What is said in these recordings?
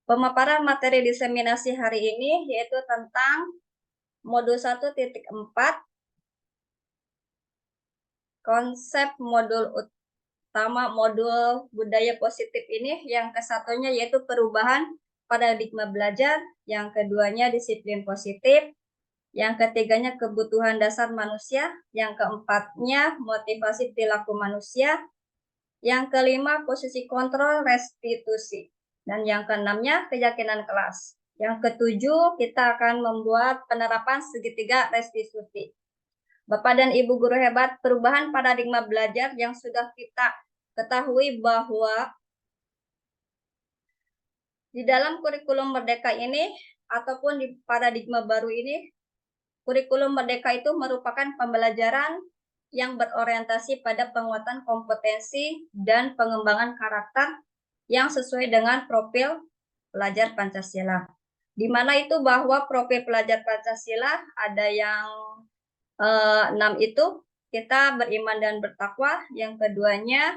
Pemaparan materi diseminasi hari ini yaitu tentang modul 1.4 konsep modul utama modul budaya positif ini. Yang kesatunya yaitu perubahan paradigma belajar, yang keduanya disiplin positif, yang ketiganya kebutuhan dasar manusia, yang keempatnya motivasi perilaku manusia, yang kelima posisi kontrol restitusi, dan yang keenamnya keyakinan kelas. Yang ketujuh kita akan membuat penerapan segitiga restitusi. Bapak dan Ibu guru hebat, perubahan paradigma belajar yang sudah kita ketahui bahwa di dalam kurikulum Merdeka ini ataupun di paradigma baru ini, kurikulum Merdeka itu merupakan pembelajaran yang berorientasi pada penguatan kompetensi dan pengembangan karakter yang sesuai dengan profil pelajar Pancasila. Di mana itu bahwa profil pelajar Pancasila ada yang 6 itu kita beriman dan bertakwa, yang keduanya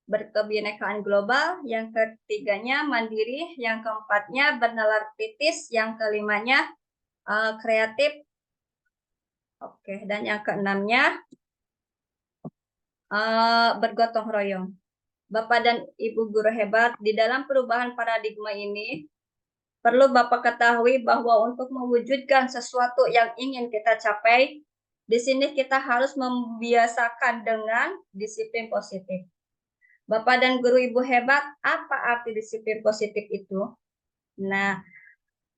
berkebinekaan global, yang ketiganya mandiri, yang keempatnya bernalar kritis, yang kelimanya kreatif, oke, dan yang keenamnya bergotong royong. Bapak dan Ibu guru hebat, di dalam perubahan paradigma ini perlu Bapak ketahui bahwa untuk mewujudkan sesuatu yang ingin kita capai, di sini kita harus membiasakan dengan disiplin positif. Bapak dan guru Ibu hebat, apa arti disiplin positif itu? Nah,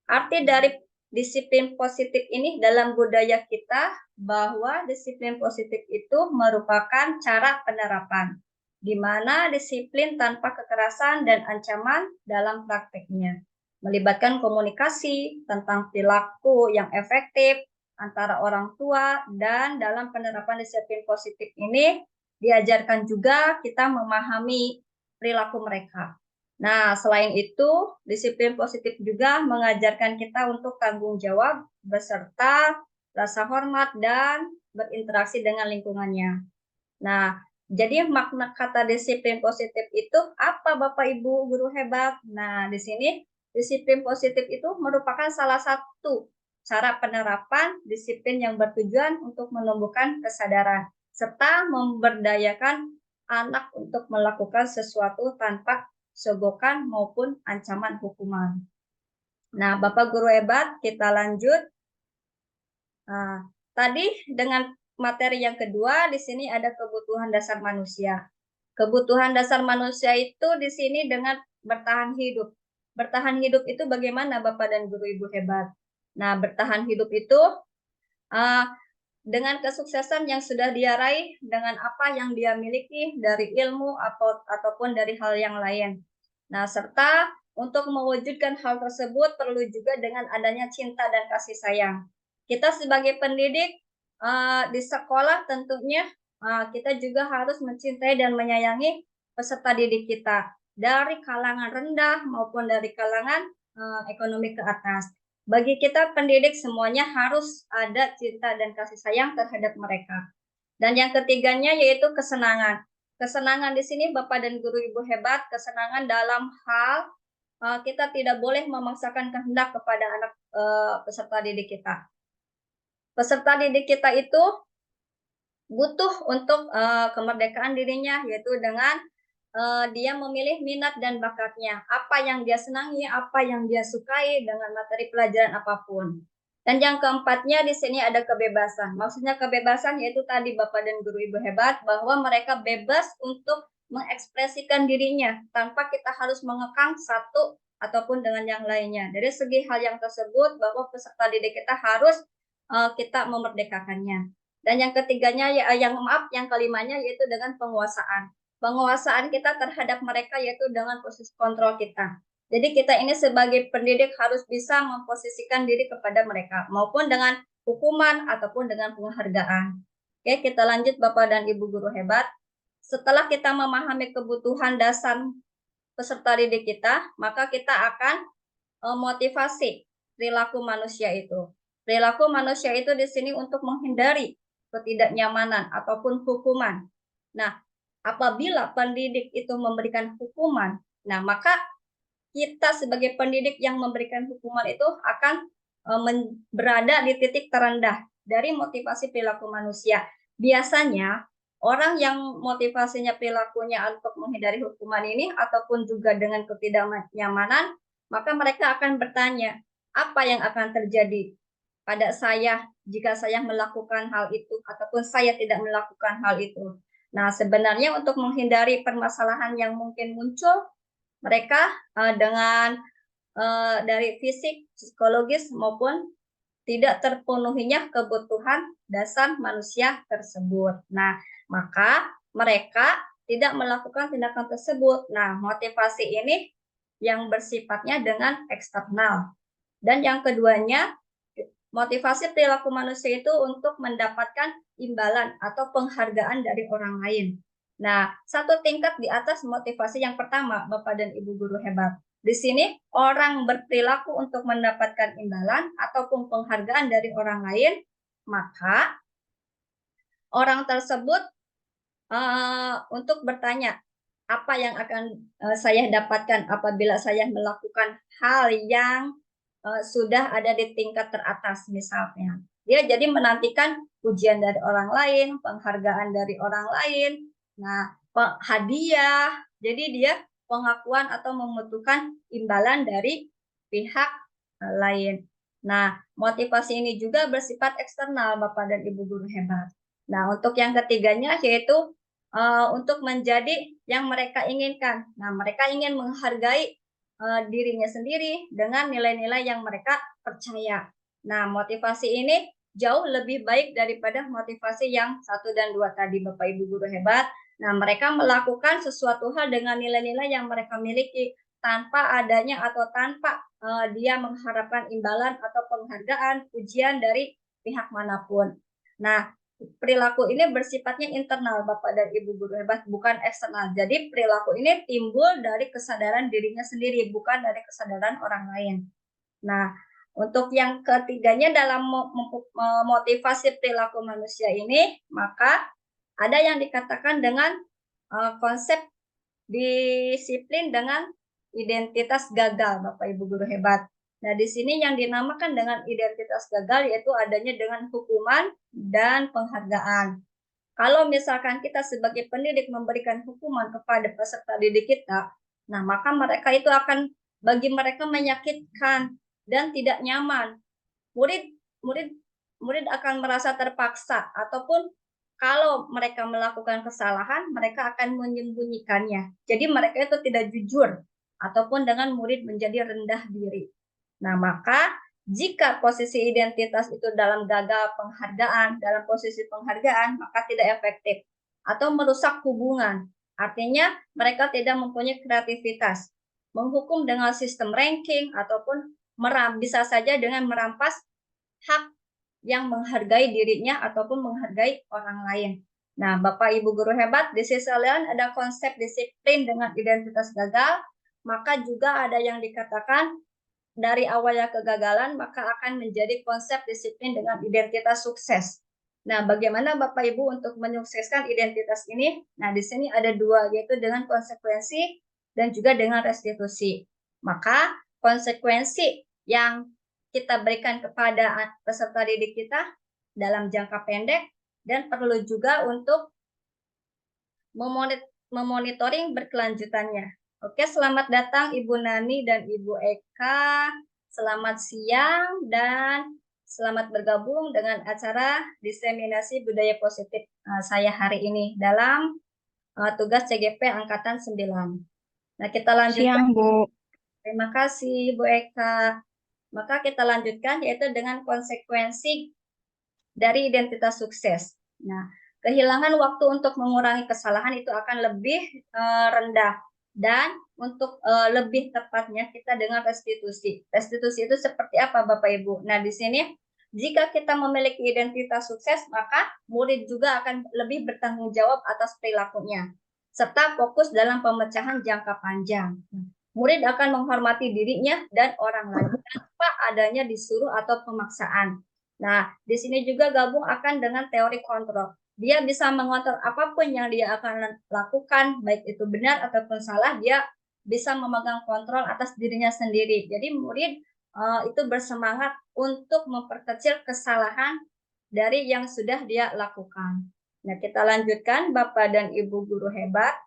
arti dari disiplin positif ini dalam budaya kita bahwa disiplin positif itu merupakan cara penerapan, di mana disiplin tanpa kekerasan dan ancaman dalam prakteknya melibatkan komunikasi tentang perilaku yang efektif antara orang tua, dan dalam penerapan disiplin positif ini diajarkan juga kita memahami perilaku mereka. Nah, selain itu, disiplin positif juga mengajarkan kita untuk tanggung jawab beserta rasa hormat dan berinteraksi dengan lingkungannya. Nah, jadi makna kata disiplin positif itu apa Bapak Ibu guru hebat? Nah, di sini disiplin positif itu merupakan salah satu cara penerapan disiplin yang bertujuan untuk menumbuhkan kesadaran serta memberdayakan anak untuk melakukan sesuatu tanpa sogokan maupun ancaman hukuman. Nah, Bapak guru hebat, kita lanjut. Nah, tadi dengan materi yang kedua, di sini ada kebutuhan dasar manusia. Kebutuhan dasar manusia itu di sini dengan bertahan hidup. Bertahan hidup itu bagaimana Bapak dan Guru Ibu hebat? Nah, bertahan hidup itu uh, dengan kesuksesan yang sudah dia raih, dengan apa yang dia miliki dari ilmu ataupun dari hal yang lain. Nah, serta untuk mewujudkan hal tersebut perlu juga dengan adanya cinta dan kasih sayang. Kita sebagai pendidik di sekolah tentunya kita juga harus mencintai dan menyayangi peserta didik kita dari kalangan rendah maupun dari kalangan ekonomi ke atas. Bagi kita pendidik semuanya harus ada cinta dan kasih sayang terhadap mereka. Dan yang ketiganya yaitu kesenangan. Kesenangan di sini Bapak dan Guru Ibu hebat, kesenangan dalam hal kita tidak boleh memaksakan kehendak kepada anak peserta didik kita. Peserta didik kita itu butuh untuk kemerdekaan dirinya, yaitu dengan dia memilih minat dan bakatnya, apa yang dia senangi, apa yang dia sukai dengan materi pelajaran apapun. Dan yang keempatnya di sini ada kebebasan. Maksudnya kebebasan yaitu tadi Bapak dan Guru Ibu hebat, bahwa mereka bebas untuk mengekspresikan dirinya tanpa kita harus mengekang satu ataupun dengan yang lainnya. Dari segi hal yang tersebut, bahwa peserta didik kita harus kita memerdekakannya. Dan yang ketiganya yang kelimanya yaitu dengan penguasaan. Penguasaan kita terhadap mereka yaitu dengan posisi kontrol kita. Jadi kita ini sebagai pendidik harus bisa memposisikan diri kepada mereka maupun dengan hukuman ataupun dengan penghargaan. Oke, kita lanjut Bapak dan Ibu guru hebat. Setelah kita memahami kebutuhan dasar peserta didik kita, maka kita akan motivasi perilaku manusia itu. Perilaku manusia itu di sini untuk menghindari ketidaknyamanan ataupun hukuman. Nah, apabila pendidik itu memberikan hukuman, nah maka kita sebagai pendidik yang memberikan hukuman itu akan berada di titik terendah dari motivasi perilaku manusia. Biasanya orang yang motivasinya perilakunya untuk menghindari hukuman ini ataupun juga dengan ketidaknyamanan, maka mereka akan bertanya, apa yang akan terjadi pada saya jika saya melakukan hal itu ataupun saya tidak melakukan hal itu. Nah, sebenarnya untuk menghindari permasalahan yang mungkin muncul, mereka dengan dari fisik, psikologis maupun tidak terpenuhinya kebutuhan dasar manusia tersebut. Nah, maka mereka tidak melakukan tindakan tersebut. Nah, motivasi ini yang bersifatnya dengan eksternal. Dan yang keduanya, motivasi perilaku manusia itu untuk mendapatkan imbalan atau penghargaan dari orang lain. Nah, satu tingkat di atas motivasi yang pertama, Bapak dan Ibu guru hebat. Di sini orang berperilaku untuk mendapatkan imbalan ataupun penghargaan dari orang lain, maka orang tersebut untuk bertanya, apa yang akan saya dapatkan apabila saya melakukan hal yang sudah ada di tingkat teratas misalnya. Dia jadi menantikan pujian dari orang lain, penghargaan dari orang lain, nah hadiah. Jadi dia pengakuan atau membutuhkan imbalan dari pihak lain. Nah, motivasi ini juga bersifat eksternal, Bapak dan Ibu guru hebat. Nah, untuk yang ketiganya yaitu untuk menjadi yang mereka inginkan. Nah, mereka ingin menghargai dirinya sendiri dengan nilai-nilai yang mereka percaya. Nah, motivasi ini jauh lebih baik daripada motivasi yang 1 dan 2 tadi, Bapak Ibu guru hebat. Nah, mereka melakukan sesuatu hal dengan nilai-nilai yang mereka miliki tanpa adanya atau tanpa dia mengharapkan imbalan atau penghargaan, pujian dari pihak manapun. Nah, perilaku ini bersifatnya internal, Bapak dan Ibu guru hebat, bukan eksternal. Jadi perilaku ini timbul dari kesadaran dirinya sendiri, bukan dari kesadaran orang lain. Nah, untuk yang ketiganya dalam memotivasi perilaku manusia ini, maka ada yang dikatakan dengan konsep disiplin dengan identitas gagal, Bapak Ibu guru hebat. Nah, di sini yang dinamakan dengan identitas gagal yaitu adanya dengan hukuman dan penghargaan. Kalau misalkan kita sebagai pendidik memberikan hukuman kepada peserta didik kita, nah maka mereka itu akan bagi mereka menyakitkan dan tidak nyaman. Murid murid murid akan merasa terpaksa ataupun kalau mereka melakukan kesalahan, mereka akan menyembunyikannya. Jadi mereka itu tidak jujur ataupun dengan murid menjadi rendah diri. Nah, maka jika posisi identitas itu dalam gagal penghargaan, dalam posisi penghargaan, maka tidak efektif atau merusak hubungan. Artinya mereka tidak mempunyai kreativitas. Menghukum dengan sistem ranking ataupun bisa saja dengan merampas hak yang menghargai dirinya ataupun menghargai orang lain. Nah, Bapak Ibu guru hebat, di sisi lain ada konsep disiplin dengan identitas gagal, maka juga ada yang dikatakan dari awalnya kegagalan, maka akan menjadi konsep disiplin dengan identitas sukses. Nah, bagaimana Bapak Ibu untuk menyukseskan identitas ini? Nah, di sini ada dua, yaitu dengan konsekuensi dan juga dengan restitusi. Maka konsekuensi yang kita berikan kepada peserta didik kita dalam jangka pendek dan perlu juga untuk memonitoring berkelanjutannya. Oke, selamat datang Ibu Nani dan Ibu Eka. Selamat siang dan selamat bergabung dengan acara diseminasi budaya positif saya hari ini dalam tugas CGP Angkatan 9. Nah, kita lanjutkan. Siang, Bu. Terima kasih, Bu Eka. Maka kita lanjutkan yaitu dengan konsekuensi dari identitas sukses. Nah, kehilangan waktu untuk mengurangi kesalahan itu akan lebih rendah dan untuk lebih tepatnya kita dengan restitusi. Restitusi itu seperti apa Bapak Ibu? Nah, di sini jika kita memiliki identitas sukses, maka murid juga akan lebih bertanggung jawab atas perilakunya serta fokus dalam pemecahan jangka panjang. Murid akan menghormati dirinya dan orang lain tanpa adanya disuruh atau pemaksaan. Nah, di sini juga gabung akan dengan teori kontrol. Dia bisa mengontrol apapun yang dia akan lakukan, baik itu benar ataupun salah, dia bisa memegang kontrol atas dirinya sendiri. Jadi murid itu bersemangat untuk memperkecil kesalahan dari yang sudah dia lakukan. Nah, kita lanjutkan Bapak dan Ibu guru hebat.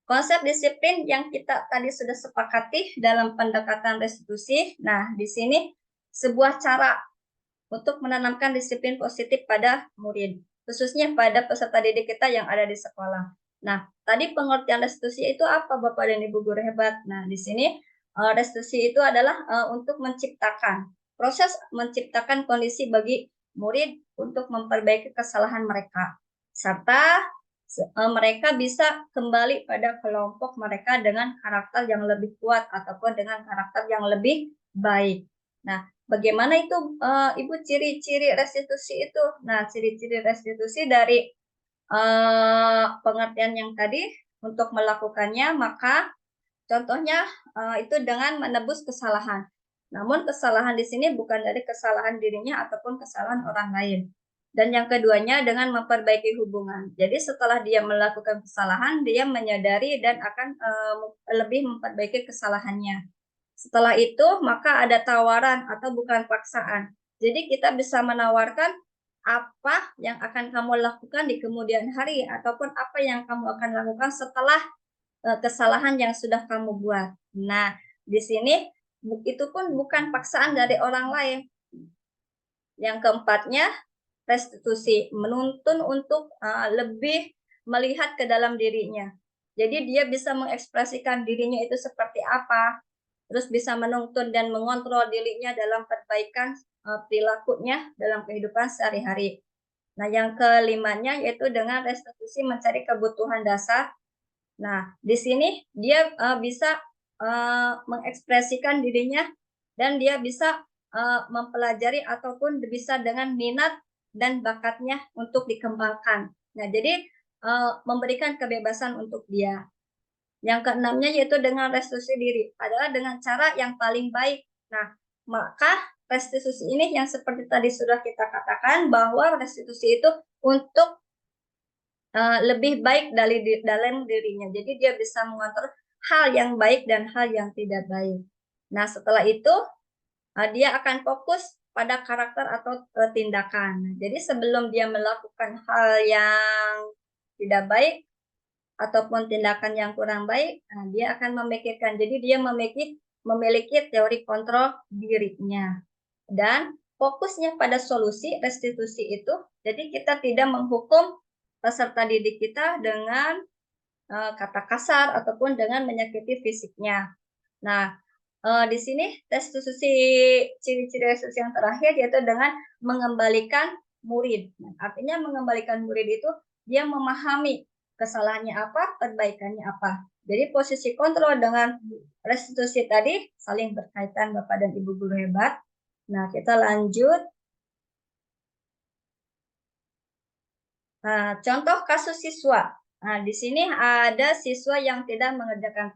Konsep disiplin yang kita tadi sudah sepakati dalam pendekatan restitusi. Nah, di sini sebuah cara untuk menanamkan disiplin positif pada murid, khususnya pada peserta didik kita yang ada di sekolah. Nah, tadi pengertian restitusi itu apa Bapak dan Ibu guru hebat? Nah, di sini restitusi itu adalah untuk menciptakan, proses menciptakan kondisi bagi murid untuk memperbaiki kesalahan mereka, serta mereka bisa kembali pada kelompok mereka dengan karakter yang lebih kuat ataupun dengan karakter yang lebih baik. Nah, bagaimana itu Ibu ciri-ciri restitusi itu? Nah, ciri-ciri restitusi dari pengertian yang tadi untuk melakukannya, maka contohnya itu dengan menebus kesalahan. Namun kesalahan di sini bukan dari kesalahan dirinya ataupun kesalahan orang lain. Dan yang keduanya dengan memperbaiki hubungan. Jadi setelah dia melakukan kesalahan, dia menyadari dan akan lebih memperbaiki kesalahannya. Setelah itu, maka ada tawaran atau bukan paksaan. Jadi kita bisa menawarkan apa yang akan kamu lakukan di kemudian hari ataupun apa yang kamu akan lakukan setelah kesalahan yang sudah kamu buat. Nah, di sini itu pun bukan paksaan dari orang lain. Yang keempatnya, restitusi, menuntun untuk lebih melihat ke dalam dirinya. Jadi dia bisa mengekspresikan dirinya itu seperti apa, terus bisa menuntun dan mengontrol dirinya dalam perbaikan perilakunya dalam kehidupan sehari-hari. Nah, yang kelimanya yaitu dengan restitusi mencari kebutuhan dasar. Nah, di sini dia bisa mengekspresikan dirinya dan dia bisa mempelajari ataupun bisa dengan minat dan bakatnya untuk dikembangkan. Nah, jadi memberikan kebebasan untuk dia. Yang keenamnya yaitu dengan restitusi diri, adalah dengan cara yang paling baik. Nah, maka restitusi ini yang seperti tadi sudah kita katakan bahwa restitusi itu untuk lebih baik dari dalam dirinya. Jadi dia bisa mengatur hal yang baik dan hal yang tidak baik. Nah, setelah itu dia akan fokus pada karakter atau tindakan. Jadi sebelum dia melakukan hal yang tidak baik ataupun tindakan yang kurang baik, dia akan memikirkan. Jadi dia memiliki teori kontrol dirinya. Dan fokusnya pada solusi restitusi itu, jadi kita tidak menghukum peserta didik kita dengan kata kasar ataupun dengan menyakiti fisiknya. Nah, di sini restitusi, ciri-ciri restitusi yang terakhir yaitu dengan mengembalikan murid. Nah, artinya mengembalikan murid itu dia memahami kesalahannya apa, perbaikannya apa. Jadi posisi kontrol dengan restitusi tadi saling berkaitan Bapak dan Ibu guru hebat. Nah, kita lanjut. Nah, contoh kasus siswa. Nah, di sini ada siswa yang tidak mengerjakan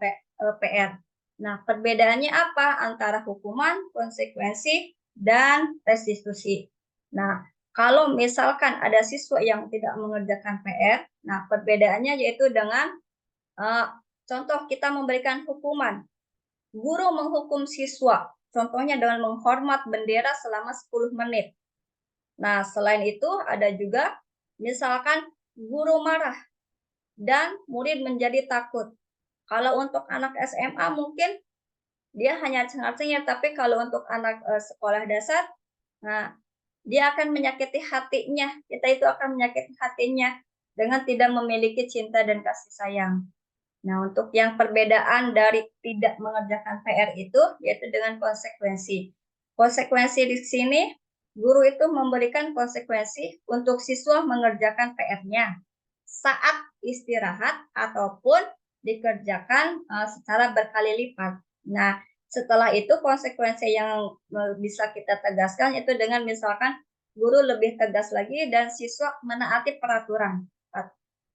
PR. Nah, perbedaannya apa antara hukuman, konsekuensi, dan restitusi? Nah, kalau misalkan ada siswa yang tidak mengerjakan PR, nah perbedaannya yaitu dengan contoh kita memberikan hukuman. Guru menghukum siswa, contohnya dengan menghormat bendera selama 10 menit. Nah, selain itu ada juga misalkan guru marah dan murid menjadi takut. Kalau untuk anak SMA mungkin dia hanya cengar-cengir, tapi kalau untuk anak sekolah dasar, nah dia akan menyakiti hatinya. Kita itu akan menyakiti hatinya dengan tidak memiliki cinta dan kasih sayang. Nah, untuk yang perbedaan dari tidak mengerjakan PR itu yaitu dengan konsekuensi. Konsekuensi di sini guru itu memberikan konsekuensi untuk siswa mengerjakan PR-nya saat istirahat ataupun dikerjakan secara berkali lipat. Nah, setelah itu konsekuensi yang bisa kita tegaskan itu dengan misalkan guru lebih tegas lagi dan siswa menaati peraturan.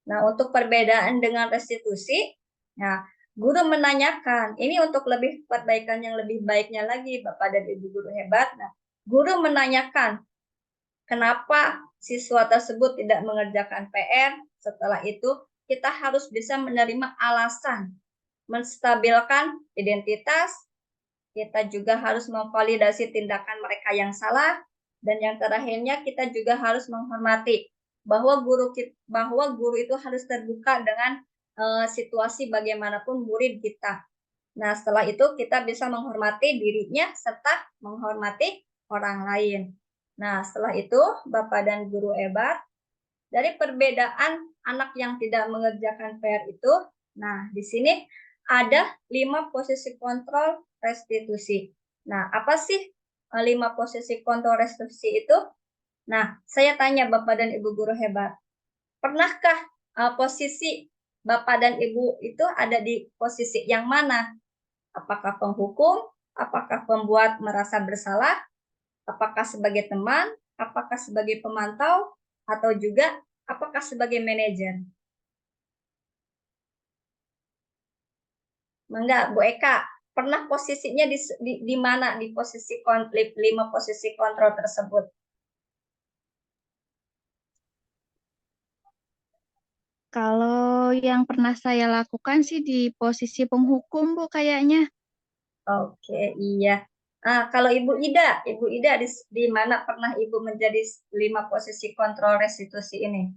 Nah, untuk perbedaan dengan restitusi, nah, guru menanyakan, ini untuk lebih perbaikan yang lebih baiknya lagi, Bapak dan Ibu guru hebat. Nah, guru menanyakan, kenapa siswa tersebut tidak mengerjakan PR, setelah itu kita harus bisa menerima alasan, menstabilkan identitas, kita juga harus memvalidasi tindakan mereka yang salah, dan yang terakhirnya kita juga harus menghormati bahwa guru itu harus terbuka dengan situasi bagaimanapun murid kita. Nah, setelah itu kita bisa menghormati dirinya serta menghormati orang lain. Nah, setelah itu Bapak dan Guru Ebat, dari perbedaan anak yang tidak mengerjakan PR itu, nah di sini ada 5 posisi kontrol restitusi. Nah, apa sih 5 posisi kontrol restitusi itu? Nah, saya tanya Bapak dan Ibu Guru Hebat, pernahkah posisi Bapak dan Ibu itu ada di posisi yang mana? Apakah penghukum? Apakah pembuat merasa bersalah? Apakah sebagai teman? Apakah sebagai pemantau? Atau juga apakah sebagai manajer? Enggak, Bu Eka, pernah posisinya di mana di posisi konflik 5 posisi kontrol tersebut? Kalau yang pernah saya lakukan sih di posisi penghukum, Bu, kayaknya. Oke, iya. Kalau Ibu Ida di mana pernah Ibu menjadi 5 posisi kontrol restitusi ini?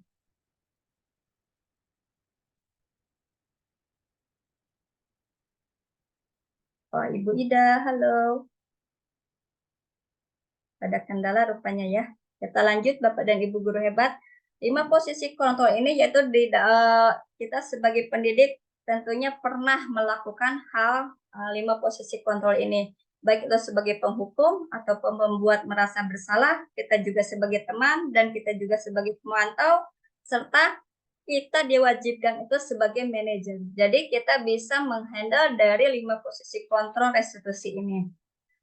Oh, Ibu Ida, halo. Ada kendala rupanya ya. Kita lanjut Bapak dan Ibu Guru Hebat. 5 posisi kontrol ini yaitu kita sebagai pendidik tentunya pernah melakukan hal 5 posisi kontrol ini. Baik itu sebagai penghukum atau membuat merasa bersalah, kita juga sebagai teman dan kita juga sebagai pemantau, serta kita diwajibkan itu sebagai manajer. Jadi kita bisa menghandle dari 5 posisi kontrol restitusi ini.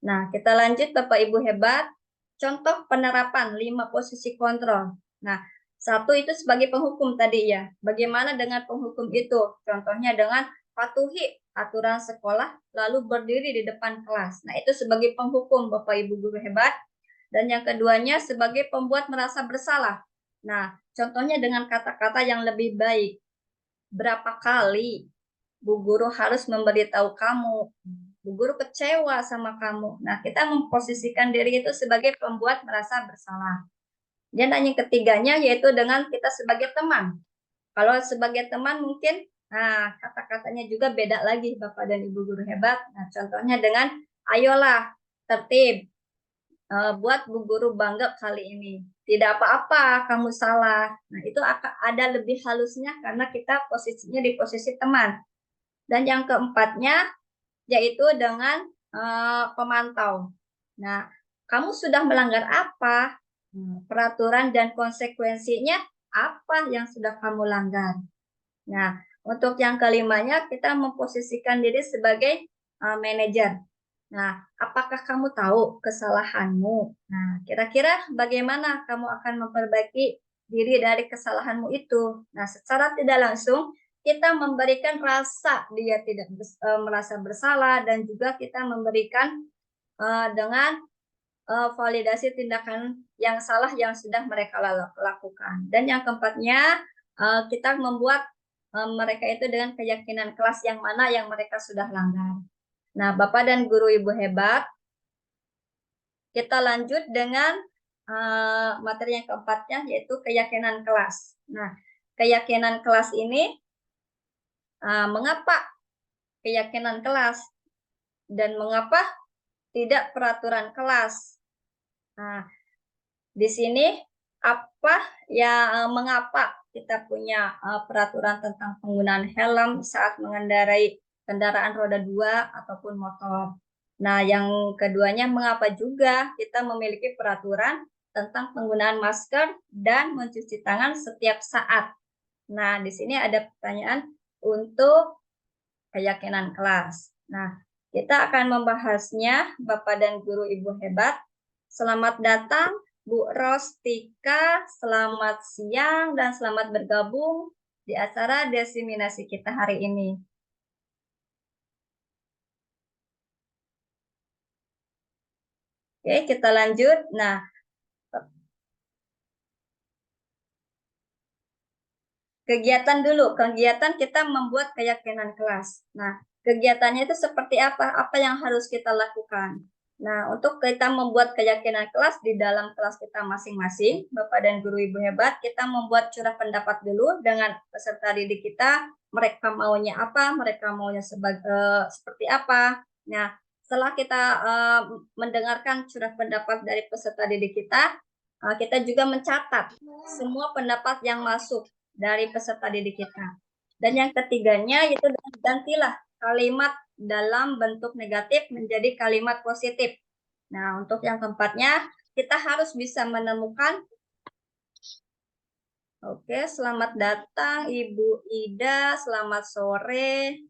Nah, kita lanjut Bapak Ibu Hebat. Contoh penerapan 5 posisi kontrol. Nah, satu itu sebagai penghukum tadi ya. Bagaimana dengan penghukum itu? Contohnya dengan patuhi aturan sekolah lalu berdiri di depan kelas. Nah, itu sebagai penghukum Bapak Ibu Guru Hebat. Dan yang keduanya sebagai pembuat merasa bersalah. Nah, contohnya dengan kata-kata yang lebih baik. Berapa kali Bu Guru harus memberitahu kamu, Bu Guru kecewa sama kamu. Nah, kita memposisikan diri itu sebagai pembuat merasa bersalah. Dan yang ketiganya yaitu dengan kita sebagai teman. Kalau sebagai teman mungkin kata-katanya juga beda lagi Bapak dan Ibu Guru Hebat. Nah, contohnya dengan ayolah tertib, buat Bu Guru bangga kali ini. Tidak apa-apa, kamu salah. Nah, itu akan ada lebih halusnya karena kita posisinya di posisi teman. Dan yang keempatnya yaitu dengan pemantau. Nah, kamu sudah melanggar apa? Peraturan dan konsekuensinya apa yang sudah kamu langgar? Nah, untuk yang kelimanya kita memposisikan diri sebagai manajer. Nah, apakah kamu tahu kesalahanmu? Nah, kira-kira bagaimana kamu akan memperbaiki diri dari kesalahanmu itu? Nah, secara tidak langsung kita memberikan rasa dia tidak merasa bersalah dan juga kita memberikan dengan validasi tindakan yang salah yang sudah mereka lakukan. Dan yang keempatnya, kita membuat mereka itu dengan keyakinan kelas yang mana yang mereka sudah langgar. Nah, Bapak dan Guru Ibu Hebat, kita lanjut dengan materi yang keempatnya yaitu keyakinan kelas. Nah, keyakinan kelas ini mengapa keyakinan kelas dan mengapa tidak peraturan kelas. Nah, di sini apa ya mengapa kita punya peraturan tentang penggunaan helm saat mengendarai kendaraan roda 2 ataupun motor. Nah, yang keduanya mengapa juga kita memiliki peraturan tentang penggunaan masker dan mencuci tangan setiap saat. Nah, di sini ada pertanyaan untuk keyakinan kelas. Nah, kita akan membahasnya Bapak dan Guru Ibu Hebat. Selamat datang Bu Rostika, selamat siang dan selamat bergabung di acara diseminasi kita hari ini. Oke, kita lanjut. Nah, kegiatan dulu. Kegiatan kita membuat keyakinan kelas. Nah, kegiatannya itu seperti apa? Apa yang harus kita lakukan? Nah, untuk kita membuat keyakinan kelas di dalam kelas kita masing-masing, Bapak dan Guru Ibu hebat, kita membuat curah pendapat dulu dengan peserta didik kita, mereka maunya apa, mereka maunya seperti apa. Nah, setelah kita mendengarkan curah pendapat dari peserta didik kita juga mencatat semua pendapat yang masuk dari peserta didik kita. Dan yang ketiganya itu gantilah kalimat dalam bentuk negatif menjadi kalimat positif. Nah, untuk yang keempatnya, kita harus bisa menemukan. Oke, selamat datang Ibu Ida, selamat sore.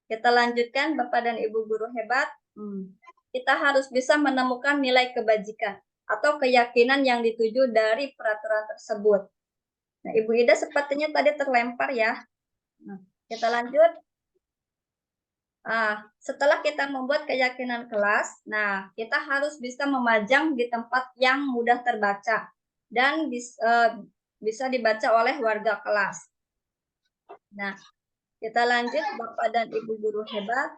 Kita lanjutkan Bapak dan Ibu guru hebat. Kita harus bisa menemukan nilai kebajikan atau keyakinan yang dituju dari peraturan tersebut. Nah, Ibu Ida sepertinya tadi terlempar ya. Nah, kita lanjut. Setelah kita membuat keyakinan kelas, nah kita harus bisa memajang di tempat yang mudah terbaca dan bisa dibaca oleh warga kelas. Nah, kita lanjut Bapak dan Ibu guru hebat.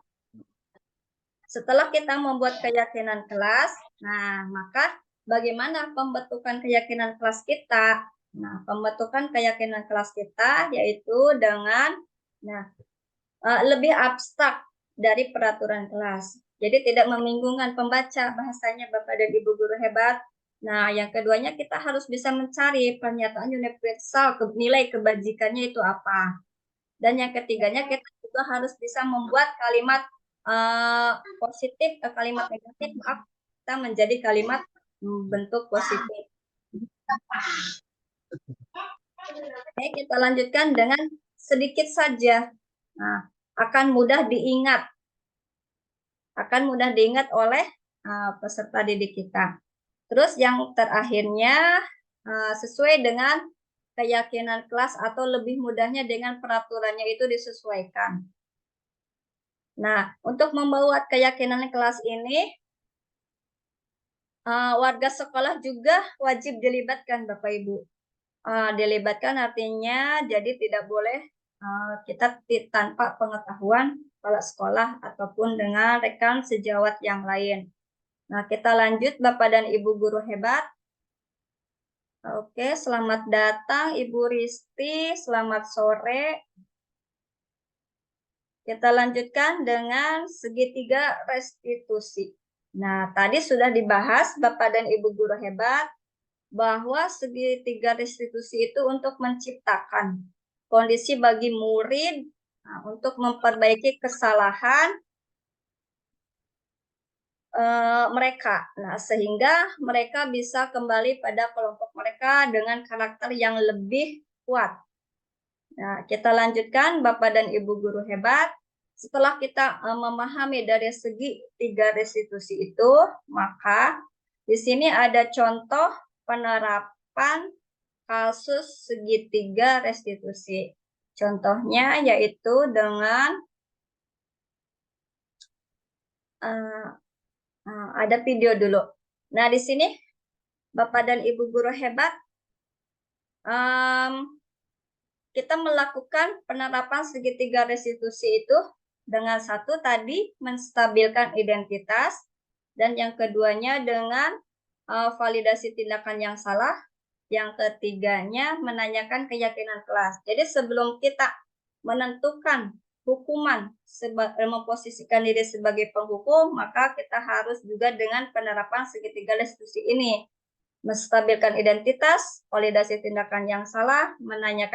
Setelah kita membuat keyakinan kelas, nah maka bagaimana pembentukan keyakinan kelas kita? Nah, pembentukan keyakinan kelas kita yaitu dengan lebih abstrak dari peraturan kelas. Jadi tidak membingungkan pembaca bahasanya Bapak dan Ibu guru hebat. Nah, yang keduanya kita harus bisa mencari pernyataan universal nilai kebajikannya itu apa. Dan yang ketiganya kita juga harus bisa membuat kalimat positif, kalimat negatif, maaf, kita menjadi kalimat bentuk positif. Oke, kita lanjutkan dengan sedikit saja. Nah, akan mudah diingat oleh peserta didik kita. Terus yang terakhirnya sesuai dengan keyakinan kelas atau lebih mudahnya dengan peraturannya itu disesuaikan. Nah, untuk membuat keyakinan kelas ini warga sekolah juga wajib dilibatkan Bapak Ibu. Dilibatkan artinya jadi tidak boleh kita tanpa pengetahuan kepala sekolah ataupun dengan rekan sejawat yang lain. Nah, kita lanjut Bapak dan Ibu guru hebat. Oke, selamat datang Ibu Risti, selamat sore. Kita lanjutkan dengan segitiga restitusi. Nah, tadi sudah dibahas Bapak dan Ibu guru hebat bahwa segitiga restitusi itu untuk menciptakan kondisi bagi murid untuk memperbaiki kesalahan mereka. Nah, sehingga mereka bisa kembali pada kelompok mereka dengan karakter yang lebih kuat. Nah, kita lanjutkan Bapak dan Ibu guru hebat. Setelah kita memahami dari segi tiga restitusi itu, maka di sini ada contoh penerapan kasus segitiga restitusi. Contohnya yaitu dengan ada video dulu. Nah, di sini Bapak dan Ibu guru hebat, kita melakukan penerapan segitiga restitusi itu dengan satu tadi menstabilkan identitas, dan yang keduanya dengan validasi tindakan yang salah, yang ketiganya menanyakan keyakinan kelas. Jadi sebelum kita menentukan hukuman, memposisikan diri sebagai penghukum, maka kita harus juga dengan penerapan segitiga restitusi ini menstabilkan identitas, validasi tindakan yang salah, menanyakan